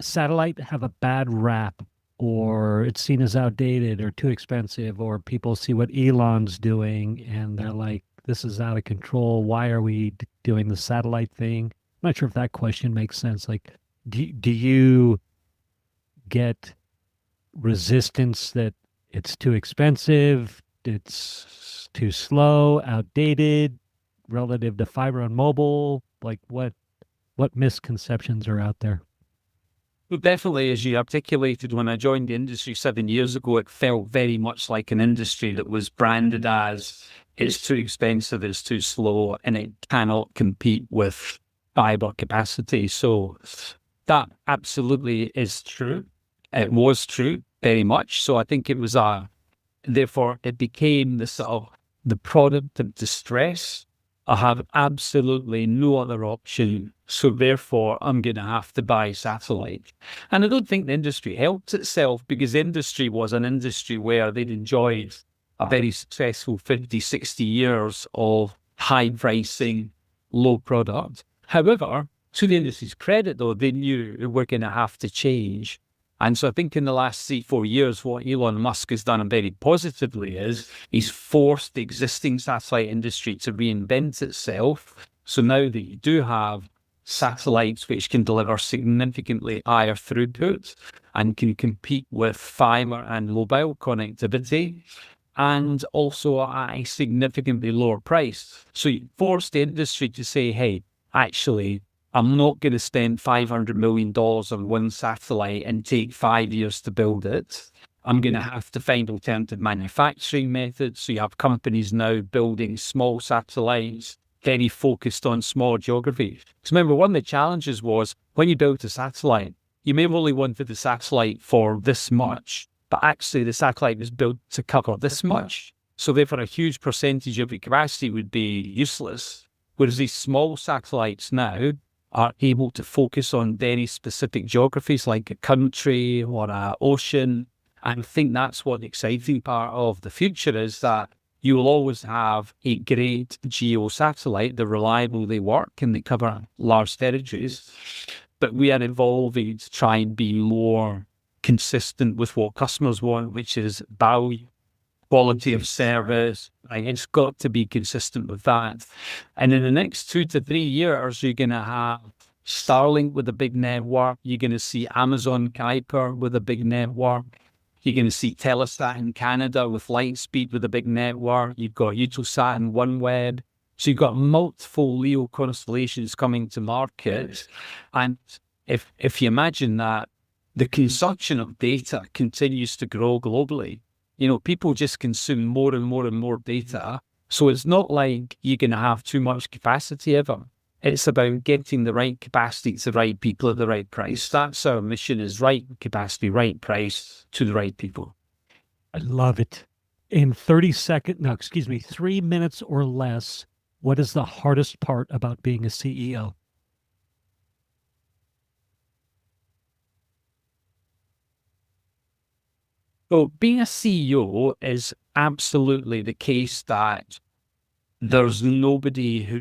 satellite have a bad rap, or it's seen as outdated or too expensive, or people see what Elon's doing and they're like, this is out of control. Why are we doing the satellite thing? I'm not sure if that question makes sense. Like, do you get resistance that it's too expensive, it's too slow, outdated relative to fiber and mobile? Like, what misconceptions are out there? Well, definitely, as you articulated, when I joined the industry 7 years ago, it felt very much like an industry that was branded as it's too expensive, it's too slow, and it cannot compete with fiber capacity. So that absolutely is true. It was true very much. So I think it was therefore it became the sort of the product of distress. I have absolutely no other option. So therefore, I'm going to have to buy satellite. And I don't think the industry helped itself, because the industry was an industry where they'd enjoyed a very successful 50, 60 years of high pricing, low product. However, to the industry's credit, though, they knew they were going to have to change. And so I think in the last 3, 4 years, what Elon Musk has done, and very positively, is he's forced the existing satellite industry to reinvent itself. So now that you do have satellites which can deliver significantly higher throughput and can compete with fiber and mobile connectivity, and also at a significantly lower price. So you force the industry to say, hey, actually, I'm not going to spend $500 million on one satellite and take 5 years to build it. I'm going to have to find alternative manufacturing methods. So you have companies now building small satellites, very focused on small geographies. Because remember, one of the challenges was when you built a satellite, you may have only wanted the satellite for this much, but actually the satellite was built to cover this much. So therefore, a huge percentage of the capacity would be useless. Whereas these small satellites now are able to focus on very specific geographies like a country or an ocean. And I think that's what the exciting part of the future is, that you will always have a great geo satellite. They're reliable, they work, and they cover large territories. But we are evolving to try and be more consistent with what customers want, which is value, quality of service. Right? It's got to be consistent with that. And in the next 2 to 3 years, you're going to have Starlink with a big network. You're going to see Amazon Kuiper with a big network. You're going to see Telesat in Canada with Lightspeed with a big network. You've got Eutelsat and OneWeb. So you've got multiple LEO constellations coming to market. And if you imagine that the consumption of data continues to grow globally, people just consume more and more and more data. So it's not like you're going to have too much capacity ever. It's about getting the right capacity to the right people at the right price. That's our mission, is right capacity, right price to the right people. I love it. In 30 seconds, no, excuse me, 3 minutes or less, what is the hardest part about being a CEO? So being a CEO is absolutely the case that there's nobody who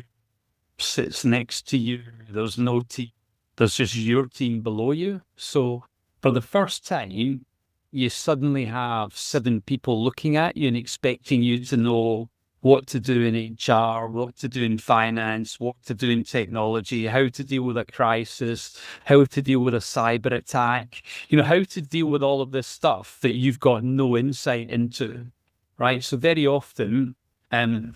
sits next to you. There's no team. There's just your team below you. So for the first time, you suddenly have 7 people looking at you and expecting you to know what to do in HR, what to do in finance, what to do in technology, how to deal with a crisis, how to deal with a cyber attack, how to deal with all of this stuff that you've got no insight into, right? So very often, I'm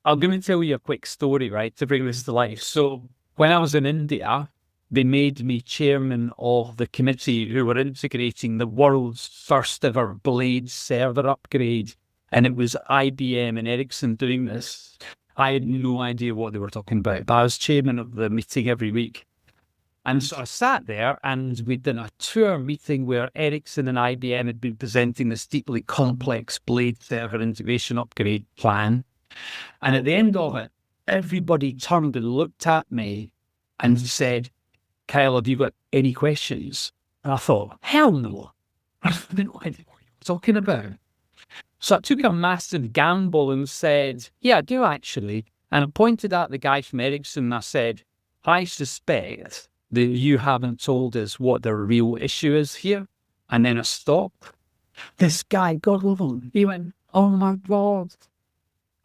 going to tell you a quick story, right, to bring this to life. So when I was in India, they made me chairman of the committee who were integrating the world's first ever Blade server upgrade. And it was IBM and Ericsson doing this. I had no idea what they were talking about, but I was chairman of the meeting every week. And so I sat there and we did a 2-hour meeting where Ericsson and IBM had been presenting this deeply complex Blade server integration upgrade plan. And at the end of it, everybody turned and looked at me and said, Kyle, have you got any questions? And I thought, hell no. I have no idea what you're talking about. So I took a massive gamble and said, yeah, I do actually. And I pointed at the guy from Ericsson and I said, I suspect that you haven't told us what the real issue is here. And then I stopped. This guy got over. He went, oh my God.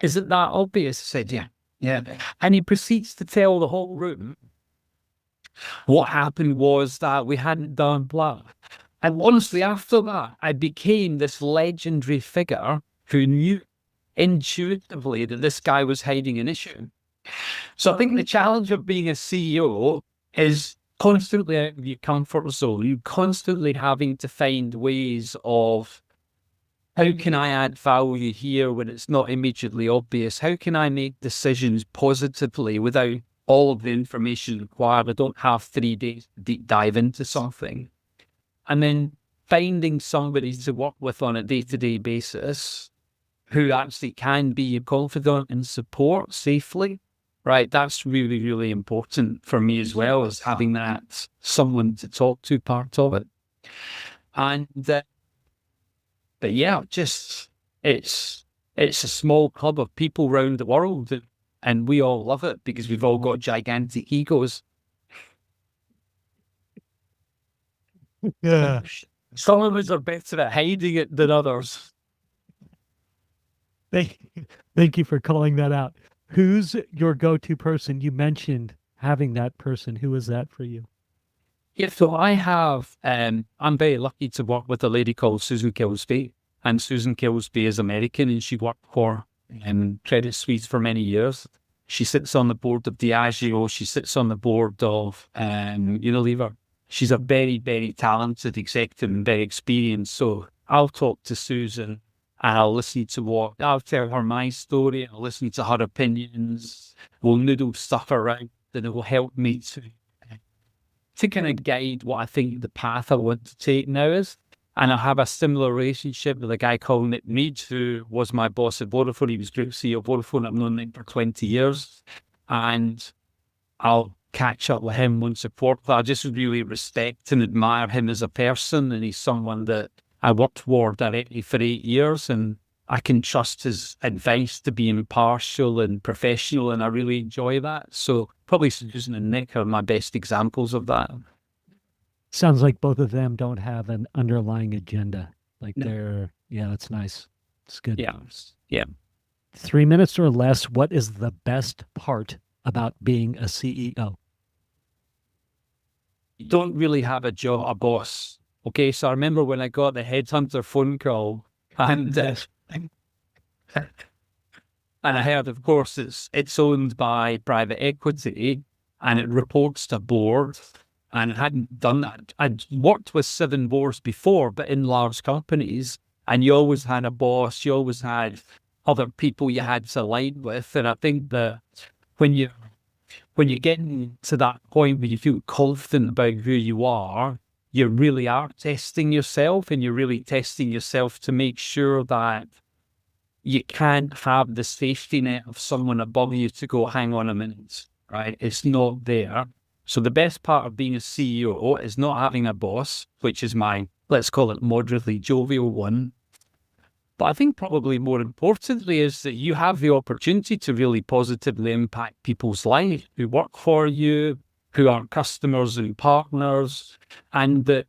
Is it that obvious? I said, yeah. Yeah. And he proceeds to tell the whole room what happened was that we hadn't done blah. And honestly, after that, I became this legendary figure who knew intuitively that this guy was hiding an issue. So I think the challenge of being a CEO is constantly out of your comfort zone. You're constantly having to find ways of, how can I add value here when it's not immediately obvious? How can I make decisions positively without all of the information required? I don't have 3 days to deep dive into something. And then finding somebody to work with on a day-to-day basis who actually can be your confidant and support safely, right? That's really, really important for me as well, as having that someone to talk to part of it. And, but yeah, just, it's a small club of people around the world, and we all love it because we've all got gigantic egos. Yeah. Some of us are better at hiding it than others. Thank you for calling that out. Who's your go-to person? You mentioned having that person. Who is that for you? Yeah, so I have, I'm very lucky to work with a lady called Susan Kilsby, and Susan Kilsby is American, and she worked for Credit Suisse for many years. She sits on the board of Diageo. She sits on the board of Unilever. She's a very, very talented executive and very experienced. So I'll talk to Susan and I'll listen to I'll tell her my story. I'll listen to her opinions. We'll noodle stuff around and it will help me to kind of guide what I think the path I want to take now is. And I have a similar relationship with a guy called Nick Mead, who was my boss at Vodafone. He was Group CEO of Vodafone. I've known him for 20 years. And I'll catch up with him once a quarter. I just really respect and admire him as a person. And he's someone that I worked for directly for 8 years. And I can trust his advice to be impartial and professional. And I really enjoy that. So probably Susan and Nick are my best examples of that. Sounds like both of them don't have an underlying agenda. Like No. yeah, that's nice. It's good. Yeah. Yeah. 3 minutes or less. What is the best part about being a CEO? You don't really have a boss. Okay, so I remember when I got the headhunter phone call, and I heard, of course, it's owned by private equity, and it reports to a board. And I hadn't done that. I'd worked with 7 boards before, but in large companies, and you always had a boss, you always had other people you had to align with. And I think that when you're getting to that point where you feel confident about who you are, you really are testing yourself, and you're really testing yourself to make sure that you can't have the safety net of someone above you to go, hang on a minute, right? It's not there. So the best part of being a CEO is not having a boss, which is my, let's call it moderately jovial one. But I think probably more importantly is that you have the opportunity to really positively impact people's lives who work for you, who are customers and partners. And that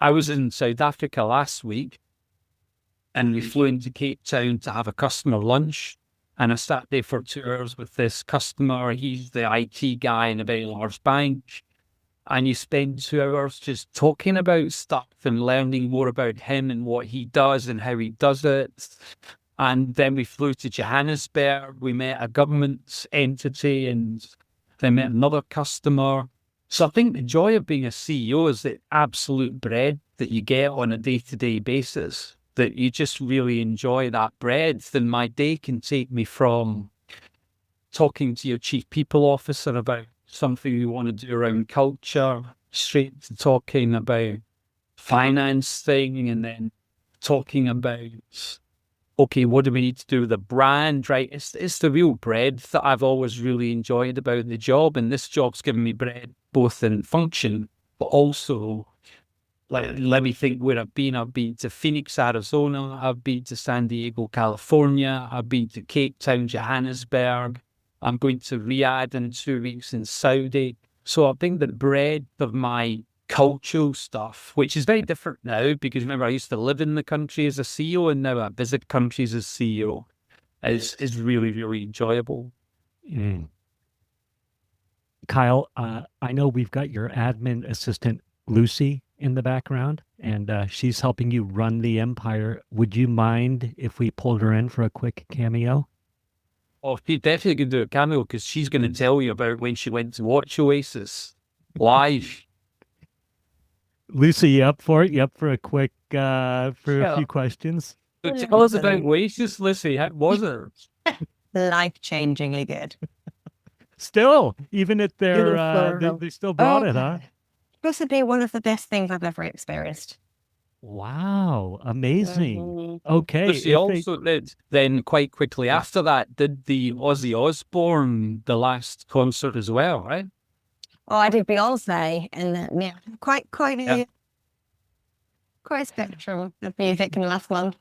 I was in South Africa last week, and we flew into Cape Town to have a customer lunch. And I sat there for 2 hours with this customer. He's the IT guy in a very large bank. And you spend 2 hours just talking about stuff and learning more about him and what he does and how he does it. And then we flew to Johannesburg. We met a government entity and then met another customer. So I think the joy of being a CEO is the absolute breadth that you get on a day-to-day basis, that you just really enjoy that breadth. And my day can take me from talking to your chief people officer about something you want to do around culture, straight to talking about finance thing, and then talking about, okay, what do we need to do with the brand, right? It's the real breadth that I've always really enjoyed about the job. And this job's given me breadth both in function, but also Like, let me think where I've been. I've been to Phoenix, Arizona. I've been to San Diego, California. I've been to Cape Town, Johannesburg. I'm going to Riyadh in 2 weeks in Saudi. So I think the breadth of my cultural stuff, which is very different now, because remember, I used to live in the country as a CEO, and now I visit countries as CEO, is really, really enjoyable. Mm. Kyle, I know we've got your admin assistant, Lucy, in the background, and she's helping you run the empire. Would you mind if we pulled her in for a quick cameo? Oh, she definitely can do a cameo, because she's going to tell you about when she went to watch Oasis live. Lucy, you up for it? You up for a quick, for a Yeah. few questions? So tell us about Oasis, Lucy. How was it? Life-changingly good. Still, even at their, Beautiful. they still brought it, huh? Possibly one of the best things I've ever experienced. Wow, amazing. Mhm. Okay, Lucy also did, then quite quickly after that, did the Ozzy Osbourne, the last concert as well, right? Oh, I did Beyonce, and yeah, quite Yeah. quite a spectrum of music in the last one.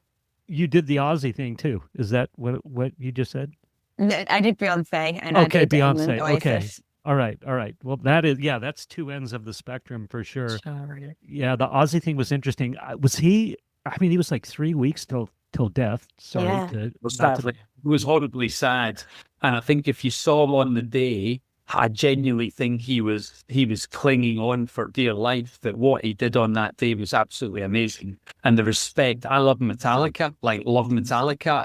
you did the Aussie thing too. Is that what you just said? No, I did Beyonce, and Okay, I did Beyonce. Okay. Oasis. All right, all right. Well, that is, yeah, that's two ends of the spectrum for sure. Sorry. Yeah, the Aussie thing was interesting. Was he? I mean, he was like 3 weeks till death. Sorry, Yeah. to, Well, not to- sadly, it was horribly sad. And I think if you saw him on the day, I genuinely think he was clinging on for dear life. That what he did on that day was absolutely amazing. And the respect, I love Metallica,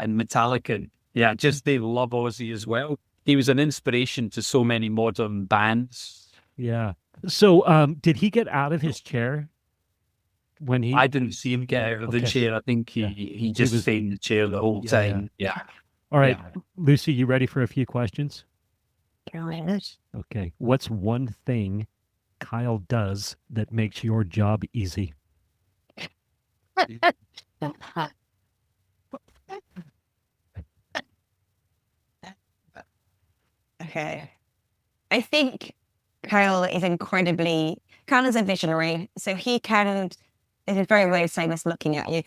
and Metallica, yeah, just they love Ozzy as well. He was an inspiration to so many modern bands. yeah. So, did he get out of his chair when he? I didn't see him get out of the Okay. chair. I think Yeah. he just was- stayed in the chair the whole Yeah, time. Yeah. All right, Yeah. Lucy, you ready for a few questions? Go ahead. Okay. What's one thing Kyle does that makes your job easy? Okay. I think Kyle is a visionary. So he can, it is very weird saying this looking at you.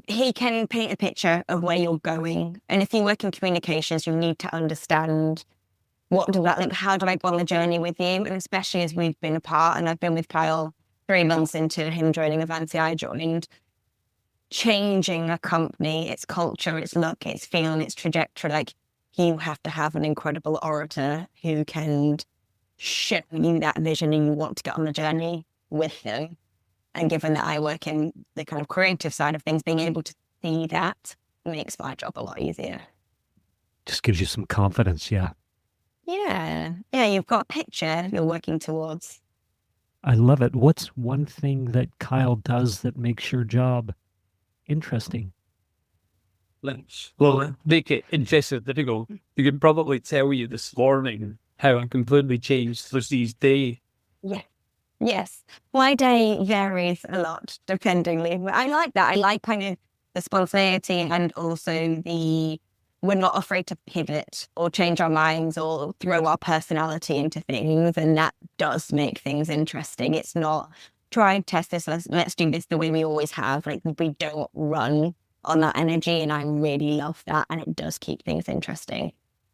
He can paint a picture of where you're going. And if you work in communications, you need to understand what does that look, how do I go on the journey with you? And especially as we've been apart, and I've been with Kyle 3 months into him joining Avanti, I joined, changing a company, its culture, its look, its feel, and its trajectory, like you have to have an incredible orator who can show you that vision and you want to get on the journey with them. And given that I work in the kind of creative side of things, being able to see that makes my job a lot easier. Just gives you some confidence. Yeah. Yeah. Yeah, you've got a picture you're working towards. I love it. What's one thing that Kyle does that makes your job interesting? Well, make it interesting, difficult. You can probably tell you this morning how I completely changed Lucy's day. Yeah. Yes. My day varies a lot, dependingly. I like that. I like kind of the spontaneity and also we're not afraid to pivot or change our minds or throw our personality into things. And that does make things interesting. It's not try and test this, let's do this the way we always have. Like we don't run on that energy. And I really love that. And it does keep things interesting.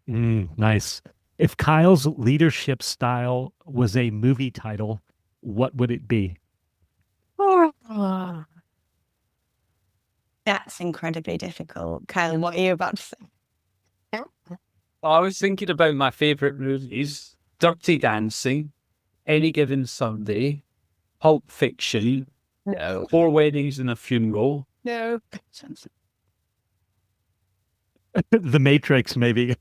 Nice. If Kyle's leadership style was a movie title, what would it be? That's incredibly difficult. Kyle, what are you about to say? I was thinking about my favourite movies: Dirty Dancing, Any Given Sunday, Pulp Fiction, No. 4 Weddings and a Funeral. No. The Matrix, maybe.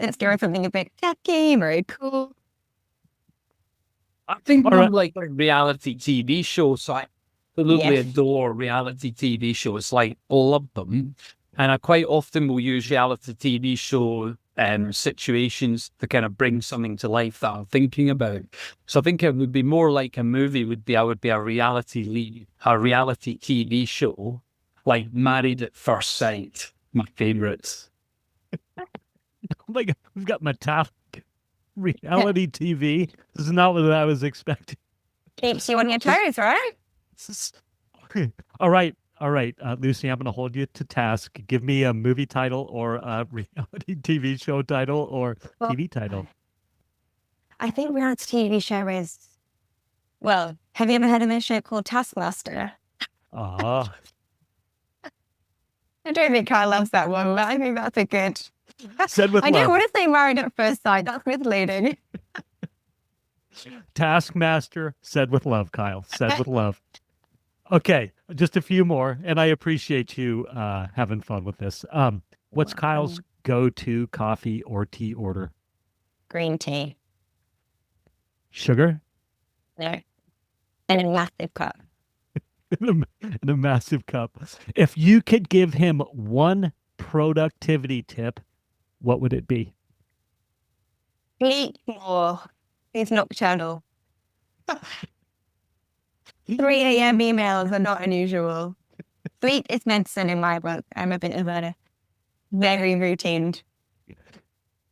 Let's go with something a bit tacky, very cool. I think All I'm right. like a reality TV show, so I absolutely Yes. adore reality TV shows. Like, love them. And I quite often will use reality TV show situations to kind of bring something to life that I'm thinking about. So I think it would be more like a movie I would be a reality TV show, like Married at First Sight, my favourites. Oh my God, we've got Metallica. reality TV. This is not what I was expecting. Keeps you on your toes, right? All right. Lucy, I'm going to hold you to task. Give me a movie title or a reality TV show title or Well, TV title. I think reality TV show is, well, have you ever heard of a show called Taskmaster? Ah, I don't think Kyle loves that one, but I think that's a good. said with I don't love. want to say Married at First Sight. That's misleading. Taskmaster, said with love, Kyle. Said with love. Okay, just a few more, and I appreciate you having fun with this. What's Kyle's go-to coffee or tea order? Green tea. Sugar? No. And a massive cup. In a massive cup. If you could give him one productivity tip, what would it be? Sleep more. He's nocturnal. 3 a.m. emails are not unusual. Sleep is medicine in my book. I'm a bit of a very routine.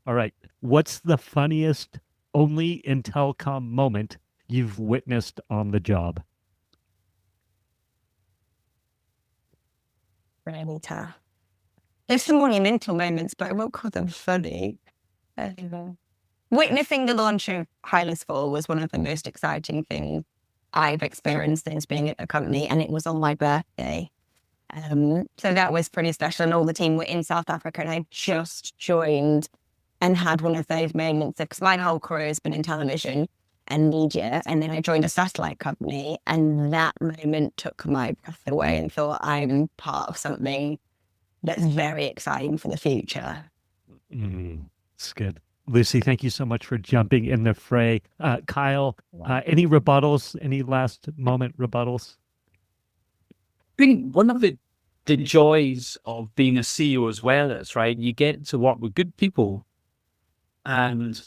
All right. What's the funniest only in telecom moment you've witnessed on the job? Really tough. There's some monumental moments, but I won't call them funny. Witnessing the launch of Hylas Fall was one of the most exciting things I've experienced since being at the company, and it was on my birthday. So that was pretty special, and all the team were in South Africa, and I just joined and had one of those moments, because my whole career has been in television and media, and then I joined a satellite company, and that moment took my breath away and thought, I'm part of something that's very exciting for the future. It's good. Lucy, thank you so much for jumping in the fray. Kyle, any rebuttals, any last moment rebuttals? I think one of the joys of being a CEO as well is, right, you get to work with good people. And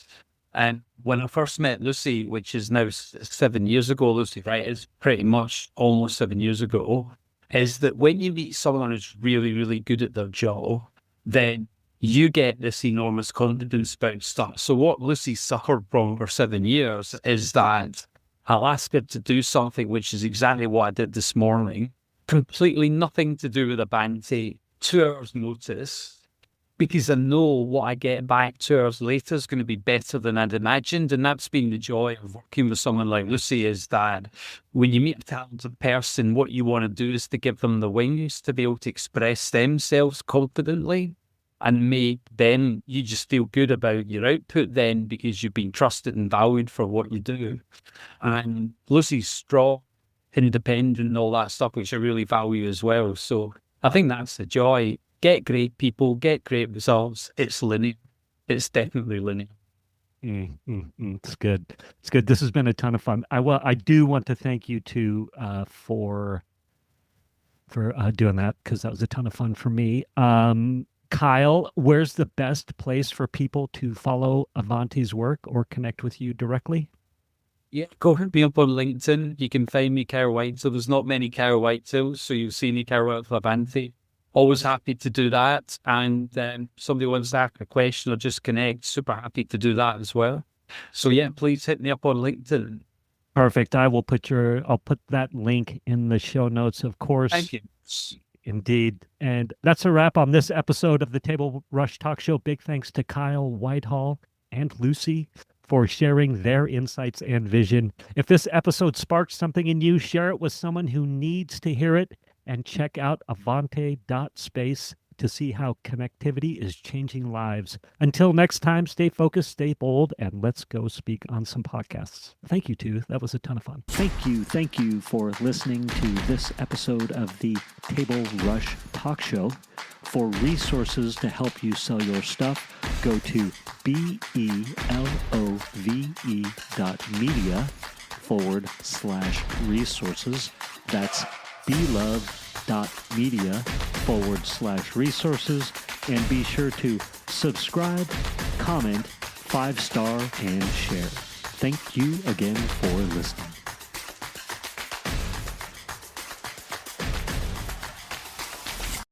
when I first met Lucy, which is now 7 years ago, Lucy, right, it's pretty much almost 7 years ago, is that when you meet someone who's really, really good at their job, then you get this enormous confidence about stuff. So what Lucy suffered from for 7 years is that I'll ask her to do something, which is exactly what I did this morning, completely nothing to do with Avanti, 2 hours notice, because I know what I get back 2 hours later is going to be better than I'd imagined. And that's been the joy of working with someone like Lucy, is that when you meet a talented person, what you want to do is to give them the wings to be able to express themselves confidently and make them, you just feel good about your output then, because you've been trusted and valued for what you do. And Lucy's strong, independent and all that stuff, which I really value as well. So I think that's the joy. Get great people, get great results. It's linear. It's definitely linear. It's good. It's good. This has been a ton of fun. I do want to thank you too for doing that, because that was a ton of fun for me. Kyle, where's the best place for people to follow Avanti's work or connect with you directly? Yeah, go ahead, be up on LinkedIn. You can find me, Kyle Whitehill. There's not many Kyle Whitehills, so you'll see me, Kyle Whitehill Avanti. Always happy to do that. And somebody wants to ask a question or just connect, super happy to do that as well. So yeah, please hit me up on LinkedIn. Perfect. I'll put that link in the show notes, of course. Thank you. Indeed. And that's a wrap on this episode of the Table Rush Talk Show. Big thanks to Kyle Whitehill and Lucy for sharing their insights and vision. If this episode sparked something in you, share it with someone who needs to hear it, and check out Avanti.space to see how connectivity is changing lives. Until next time, stay focused, stay bold, and let's go speak on some podcasts. Thank you, too. That was a ton of fun. Thank you for listening to this episode of the Table Rush Talk Show. For resources to help you sell your stuff, go to belove.media/resources. That's belove.media/resources, and be sure to subscribe, comment, 5-star, and share. Thank you again for listening.